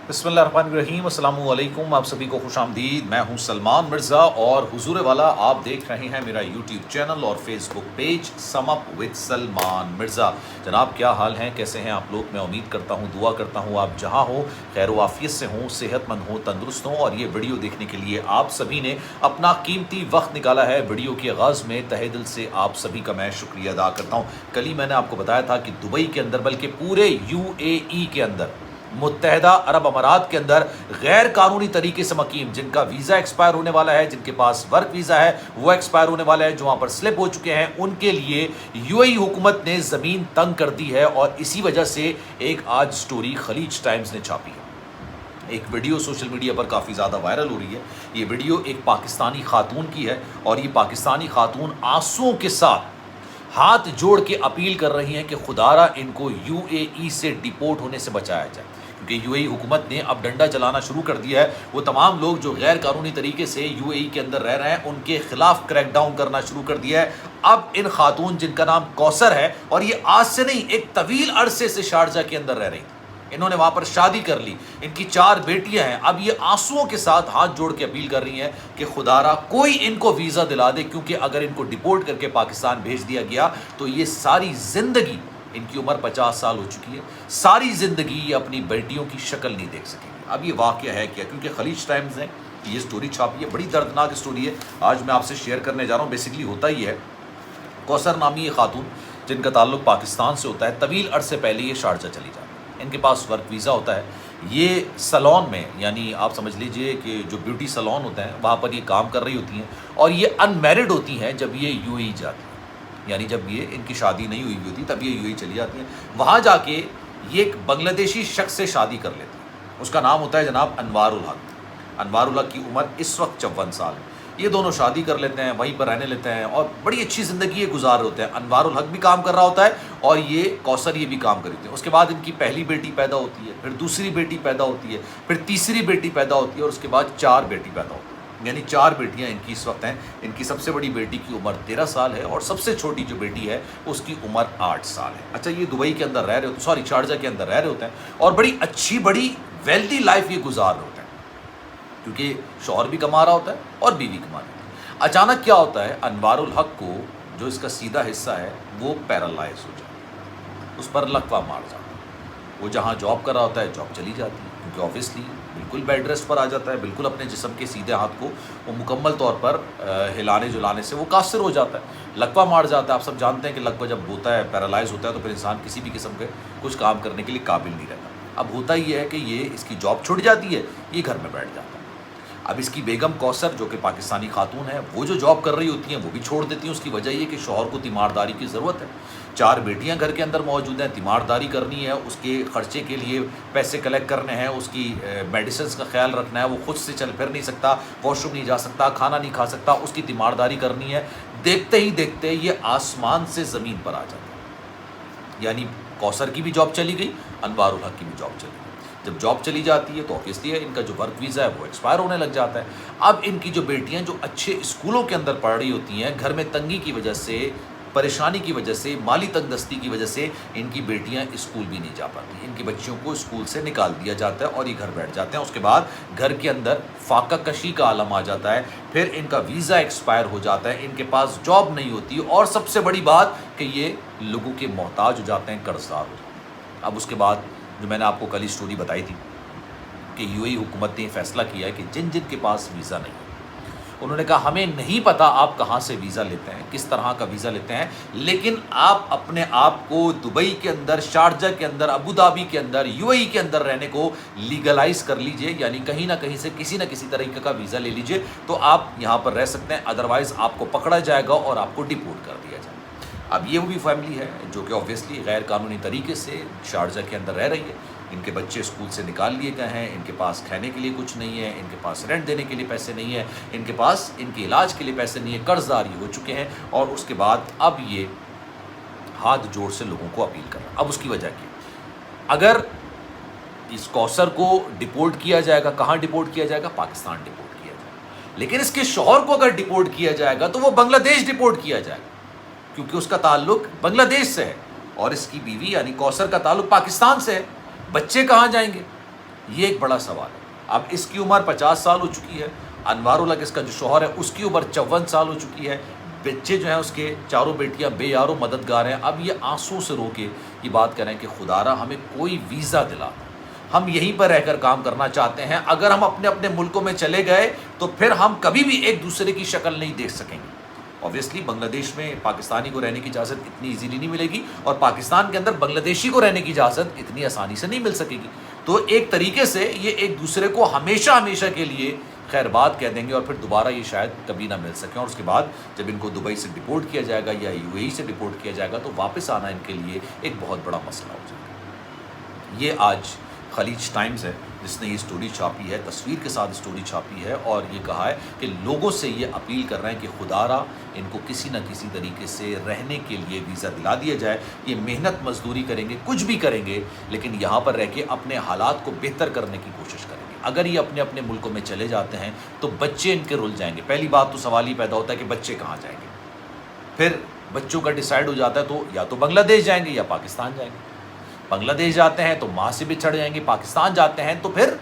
बिस्मिल्लाहिर्रहमानिर्रहीम, अस्सलाम वालेकुम। आप सभी को खुश आमदीद। मैं हूं सलमान मिर्ज़ा और हुजूर वाला आप देख रहे हैं मेरा यूट्यूब चैनल और Facebook page sum up with Salman Mirza. जनाब क्या हाल हैं, कैसे हैं आप लोग? मैं उम्मीद करता हूं, दुआ करता हूं आप जहां हो खैर व आफियत से हों, सेहतमंद हों, तंदुरुस्त हों। और ये वीडियो देखने के लिए आप सभी ने अपना कीमती वक्त निकाला है। वीडियो के आगाज़ में तहे दिल से आप सभी का मैं शुक्रिया अदा करता हूँ। कल ही मैंने आपको बताया था कि दुबई के अंदर, बल्कि पूरे UAE के अंदर, मुत्तहदा अरब अमारात के अंदर गैर कानूनी तरीके से मकीम जिनका वीज़ा एक्सपायर होने वाला है, जिनके पास वर्क वीज़ा है वो एक्सपायर होने वाला है, जो वहाँ पर स्लिप हो चुके हैं, उनके लिए UAE हुकूमत ने ज़मीन तंग कर दी है। और इसी वजह से एक आज स्टोरी खलीज टाइम्स ने छापी है। एक वीडियो सोशल मीडिया पर काफ़ी ज़्यादा वायरल हो रही है। ये वीडियो एक पाकिस्तानी खातून की है और ये पाकिस्तानी खातून आंसुओं के साथ हाथ जोड़ के अपील कर रही हैं कि खुदारा इनको UAE से डिपोर्ट होने से बचाया जाए, क्योंकि UAE हुकूमत ने अब डंडा चलाना शुरू कर दिया है। वो तमाम लोग जो गैर कानूनी तरीके से UAE के अंदर रह रहे हैं उनके खिलाफ क्रैकडाउन करना शुरू कर दिया है। अब इन खातून जिनका नाम कौसर है, और ये आज से नहीं एक तवील अरसे से शारजा के अंदर रह रही थी, इन्होंने वहां पर शादी कर ली, इनकी 4 बेटियां हैं। अब ये आंसुओं के साथ हाथ जोड़ के अपील कर रही हैं कि खुदारा कोई इनको वीज़ा दिला दे, क्योंकि अगर इनको डिपोर्ट करके पाकिस्तान भेज दिया गया तो ये सारी ज़िंदगी, इनकी उम्र 50 साल हो चुकी है, सारी ज़िंदगी ये अपनी बेटियों की शक्ल नहीं देख सकेंगी। अब ये वाक़या है क्या, क्योंकि खलीज टाइम्स ने ये स्टोरी छापी है, बड़ी दर्दनाक स्टोरी है, आज मैं आपसे शेयर करने जा रहा हूँ। बेसिकली होता ही है, कौसर नामी ये खातून जिनका ताल्लुक पाकिस्तान से होता है, तवील अरसे पहले ये शारजा चली जाती है। इनके पास वर्क वीज़ा होता है। ये सैलून में, यानी आप समझ लीजिए कि जो ब्यूटी सैलून होते हैं वहाँ पर ये काम कर रही होती हैं, और ये अनमैरिड होती हैं जब ये UAE जाती हैं, यानी जब ये इनकी शादी नहीं हुई होती तब ये UAE चली जाती हैं। वहाँ जाके ये एक बांग्लादेशी शख्स से शादी कर लेती हैं। उसका नाम होता है जनाब अनवारुल हक। अनवारुल हक की उम्र इस वक्त 54 साल है। ये दोनों शादी कर लेते हैं, वहीं पर रहने लेते हैं और बड़ी अच्छी ज़िंदगी ये गुजार रहे होते हैं। अनवारुल हक भी काम कर रहा होता है और ये कौसर ये भी काम कर रही है। उसके बाद इनकी पहली बेटी पैदा होती है, फिर दूसरी बेटी पैदा होती है, फिर तीसरी बेटी पैदा होती है और उसके बाद 4 बेटी पैदा होती है, यानी 4 बेटियां इनकी इस वक्त हैं। इनकी सबसे बड़ी बेटी की उम्र 13 साल है और सबसे छोटी जो बेटी है उसकी उम्र 8 साल है। अच्छा, ये दुबई के अंदर रह रहे होते, सॉरी शारजा के अंदर रह रहे होते हैं और बड़ी अच्छी, बड़ी वेल्दी लाइफ ये गुजार रहे होते हैं, क्योंकि शौहर भी कमा रहा होता है और बीवी कमा रही है। अचानक क्या होता है, अनवारुल हक को जो इसका सीधा हिस्सा है वो पैरालाइज हो जाता है, उस पर लकवा मार जाता है। वो जहाँ जॉब कर रहा होता है जॉब चली जाती है, क्योंकि ऑब्वियसली बिल्कुल बेड रेस्ट पर आ जाता है, बिल्कुल अपने जिस्म के सीधे हाथ को वो मुकम्मल तौर पर हिलाने जुलाने से वो कासिर हो जाता है, लकवा मार जाता है। आप सब जानते हैं कि लकवा जब होता है, पैरालाइज होता है, तो फिर इंसान किसी भी किस्म के कुछ काम करने के लिए काबिल नहीं रहता। अब होता ही है कि ये इसकी जॉब छूट जाती है, ये घर में बैठ जाता है। अब इसकी बेगम कौसर जो कि पाकिस्तानी खातून है, वो जो जॉब कर रही होती हैं वो भी छोड़ देती हैं। उसकी वजह ये कि शौहर को तीमारदारी की ज़रूरत है। 4 बेटियां घर के अंदर मौजूद हैं, तीमारदारी करनी है, उसके ख़र्चे के लिए पैसे कलेक्ट करने हैं, उसकी मेडिसिन का ख्याल रखना है, वो खुद से चल फिर नहीं सकता, वॉशरूम नहीं जा सकता, खाना नहीं खा सकता, उसकी तीमारदारी करनी है। देखते ही देखते ये आसमान से ज़मीन पर आ जाता है, यानी कौसर की भी जॉब चली गई, अनवारुल हक की भी जॉब चली गई। जब जॉब चली जाती है तो ऑब्वियसली है इनका जो वर्क वीज़ा है वो एक्सपायर होने लग जाता है। अब इनकी जो बेटियां जो अच्छे स्कूलों के अंदर पढ़ रही होती हैं, घर में तंगी की वजह से, परेशानी की वजह से, माली तंगदस्ती की वजह से इनकी बेटियां स्कूल भी नहीं जा पाती। इनकी बच्चियों को स्कूल से निकाल दिया जाता है और ये घर बैठ जाते हैं। उसके बाद घर के अंदर फाका कशी का आलम आ जाता है, फिर इनका वीज़ा एक्सपायर हो जाता है, इनके पास जॉब नहीं होती और सबसे बड़ी बात कि ये लोगों के मोहताज हो जाते हैं, कर्जदार हो जाते हैं। अब उसके बाद जो मैंने आपको कल ही स्टोरी बताई थी कि UAE हुकूमत ने फैसला किया है कि जिन जिन के पास वीज़ा नहीं है, उन्होंने कहा हमें नहीं पता आप कहाँ से वीज़ा लेते हैं, किस तरह का वीज़ा लेते हैं, लेकिन आप अपने आप को दुबई के अंदर, शारजा के अंदर, अबू धाबी के अंदर, UAE के अंदर रहने को लीगलाइज कर लीजिए, यानी कहीं ना कहीं से किसी न किसी तरीके का वीज़ा ले लीजिए तो आप यहाँ पर रह सकते हैं, अदरवाइज़ आपको पकड़ा जाएगा और आपको डिपोर्ट कर दिया जाएगा। अब ये वो भी फैमिली है जो कि ऑब्वियसली गैर कानूनी तरीके से शारजा के अंदर रह रही है। इनके बच्चे स्कूल से निकाल लिए गए हैं, इनके पास खाने के लिए कुछ नहीं है, इनके पास रेंट देने के लिए पैसे नहीं है, इनके पास इनके इलाज के लिए पैसे नहीं है, कर्जदारी हो चुके हैं। और उसके बाद अब ये हाथ जोड़ से लोगों को अपील कर रहा है। अब उसकी वजह की, अगर इस कौसर को डिपोर्ट किया जाएगा, कहाँ डिपोर्ट किया जाएगा? पाकिस्तान डिपोर्ट किया जाएगा। लेकिन इसके शौहर को अगर डिपोर्ट किया जाएगा तो वो बांग्लादेश डिपोर्ट किया जाएगा, क्योंकि उसका ताल्लुक बांग्लादेश से है और इसकी बीवी यानी कौसर का ताल्लुक पाकिस्तान से है। बच्चे कहाँ जाएंगे? یہ ایک بڑا سوال ہے. اب اس کی عمر 50 سال ہو چکی ہے. انوار الحق اس کا جو شوہر ہے اس کی عمر 54 سال ہو چکی ہے. بچے جو ہیں اس کے چاروں بیٹیاں بے یار و مددگار ہیں. اب یہ آنسوں سے رو کے یہ بات کریں کہ خدا را ہمیں کوئی ویزا دلا, ہم یہیں پر رہ کر کام کرنا چاہتے ہیں. اگر ہم اپنے اپنے ملکوں میں چلے گئے تو پھر ہم کبھی بھی ایک دوسرے کی شکل نہیں دیکھ سکیں گے. اوبیسلی بنگلہ دیش میں پاکستانی کو رہنے کی اجازت اتنی ایزیلی نہیں ملے گی, اور پاکستان کے اندر بنگلہ دیشی کو رہنے کی اجازت اتنی آسانی سے نہیں مل سکے گی. تو ایک طریقے سے یہ ایک دوسرے کو ہمیشہ ہمیشہ کے لیے خیر بات کہہ دیں گے, اور پھر دوبارہ یہ شاید کبھی نہ مل سکیں. اور اس کے بعد جب ان کو دبئی سے ڈپورٹ کیا جائے گا یا یو اے ای سے ڈپورٹ کیا جائے گا تو واپس آنا ان کے لیے ایک بہت بڑا مسئلہ ہو جائے گا. یہ آج خلیج ٹائمز ہے جس نے یہ سٹوری چھاپی ہے, تصویر کے ساتھ سٹوری چھاپی ہے, اور یہ کہا ہے کہ لوگوں سے یہ اپیل کر رہے ہیں کہ خدا را ان کو کسی نہ کسی طریقے سے رہنے کے لیے ویزا دلا دیا جائے. یہ محنت مزدوری کریں گے, کچھ بھی کریں گے, لیکن یہاں پر رہ کے اپنے حالات کو بہتر کرنے کی کوشش کریں گے. اگر یہ اپنے اپنے ملکوں میں چلے جاتے ہیں تو بچے ان کے رل جائیں گے. پہلی بات تو سوال ہی پیدا ہوتا ہے کہ بچے کہاں جائیں گے. پھر بچوں کا ڈیسائیڈ ہو جاتا ہے تو یا تو بنگلہ دیش جائیں گے یا پاکستان جائیں گے. بنگلہ دیش جاتے ہیں تو ماں سے بچھڑ جائیں گے, پاکستان جاتے ہیں تو پھر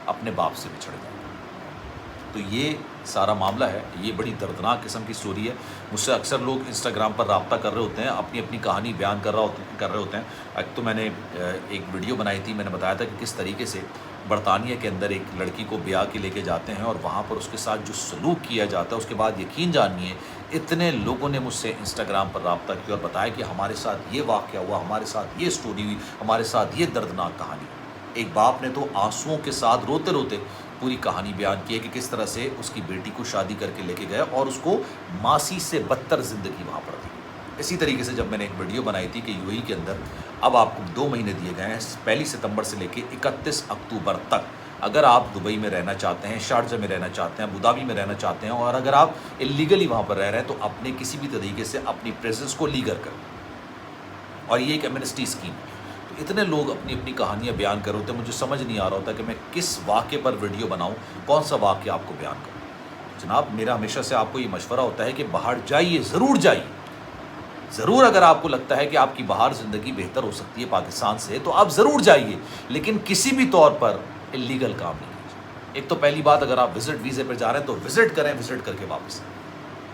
اپنے باپ سے بچھڑ جائیں گے. تو یہ سارا معاملہ ہے. یہ بڑی دردناک قسم کی سٹوری ہے. مجھ سے اکثر لوگ انسٹاگرام پر رابطہ کر رہے ہوتے ہیں, اپنی اپنی کہانی بیان کر رہے ہوتے ہیں. ایک تو میں نے ایک ویڈیو بنائی تھی, میں نے بتایا تھا کہ کس طریقے سے برطانیہ کے اندر ایک لڑکی کو بیاہ کے لے کے جاتے ہیں اور وہاں پر اس کے ساتھ جو سلوک کیا جاتا ہے, اس کے بعد یقین جانیے اتنے لوگوں نے مجھ سے انسٹاگرام پر رابطہ کیا اور بتایا کہ ہمارے ساتھ یہ واقعہ ہوا, ہمارے ساتھ یہ سٹوری ہوئی, ہمارے ساتھ یہ دردناک کہانی. ایک باپ نے تو آنسوؤں کے ساتھ روتے روتے پوری کہانی بیان کی ہے کہ کس طرح سے اس کی بیٹی کو شادی کر کے لے کے گئے اور اس کو ماسی سے بدتر زندگی وہاں پر دی. اسی طریقے سے جب میں نے ایک ویڈیو بنائی تھی کہ یو اے ای کے اندر اب آپ کو 2 مہینے دیے گئے ہیں, 1 ستمبر سے لے کے 31 اکتوبر تک. اگر آپ دبئی میں رہنا چاہتے ہیں, شارجہ میں رہنا چاہتے ہیں, ابوظہبی میں رہنا چاہتے ہیں, اور اگر آپ اللیگلی وہاں پر رہ رہے ہیں تو اپنے کسی بھی طریقے سے اپنی پریزنس کو لیگل کریں. اور یہ ایک ایمنسٹی اسکیم. تو اتنے لوگ اپنی اپنی کہانیاں بیان کر رہے ہوتے ہیں, مجھے سمجھ نہیں آ رہا ہوتا کہ میں کس واقعے پر ویڈیو بناؤں, کون سا واقعہ آپ کو بیان کروں. جناب میرا ہمیشہ سے آپ کو یہ مشورہ ہوتا ہے کہ باہر جائیے, ضرور جائیے. ضرور اگر آپ کو لگتا ہے کہ آپ کی باہر زندگی بہتر ہو سکتی ہے پاکستان سے تو آپ ضرور جائیے, لیکن کسی بھی طور پر اللیگل کام نہیں کیجیے. ایک تو پہلی بات, اگر آپ وزٹ ویزے پر جا رہے ہیں تو وزٹ کریں, وزٹ کر کے واپس آئیں.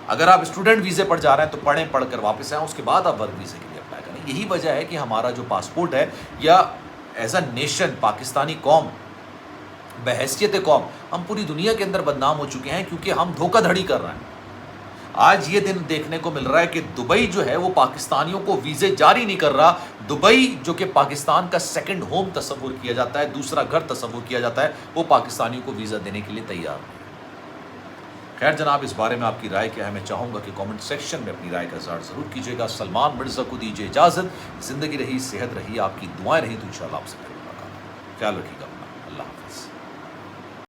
اگر آپ اسٹوڈنٹ ویزے پر جا رہے ہیں تو پڑھ کر واپس آئیں, اس کے بعد آپ ورک ویزے کے لیے اپلائی کریں. یہی وجہ ہے کہ ہمارا جو پاسپورٹ ہے یا ایز اے نیشن پاکستانی قوم بحیثیت قوم ہم پوری دنیا کے اندر بدنام ہو چکے ہیں کیونکہ ہم دھوکہ دھڑی کر رہے ہیں. آج یہ دن دیکھنے کو مل رہا ہے کہ دبئی جو ہے وہ پاکستانیوں کو ویزے جاری نہیں کر رہا. دبئی جو کہ پاکستان کا سیکنڈ ہوم تصور کیا جاتا ہے, دوسرا گھر تصور کیا جاتا ہے, وہ پاکستانیوں کو ویزا دینے کے لیے تیار نہیں. خیر جناب, اس بارے میں آپ کی رائے کیا ہے؟ میں چاہوں گا کہ کامنٹ سیکشن میں اپنی رائے کا اظہار ضرور کیجیے گا. سلمان مرزا کو دیجیے اجازت. زندگی رہی, صحت رہی, آپ کی دعائیں رہی تو انشاءاللہ آپ سے پھر ملاقات. خیال رکھیے گا اپنا. اللہ حافظ.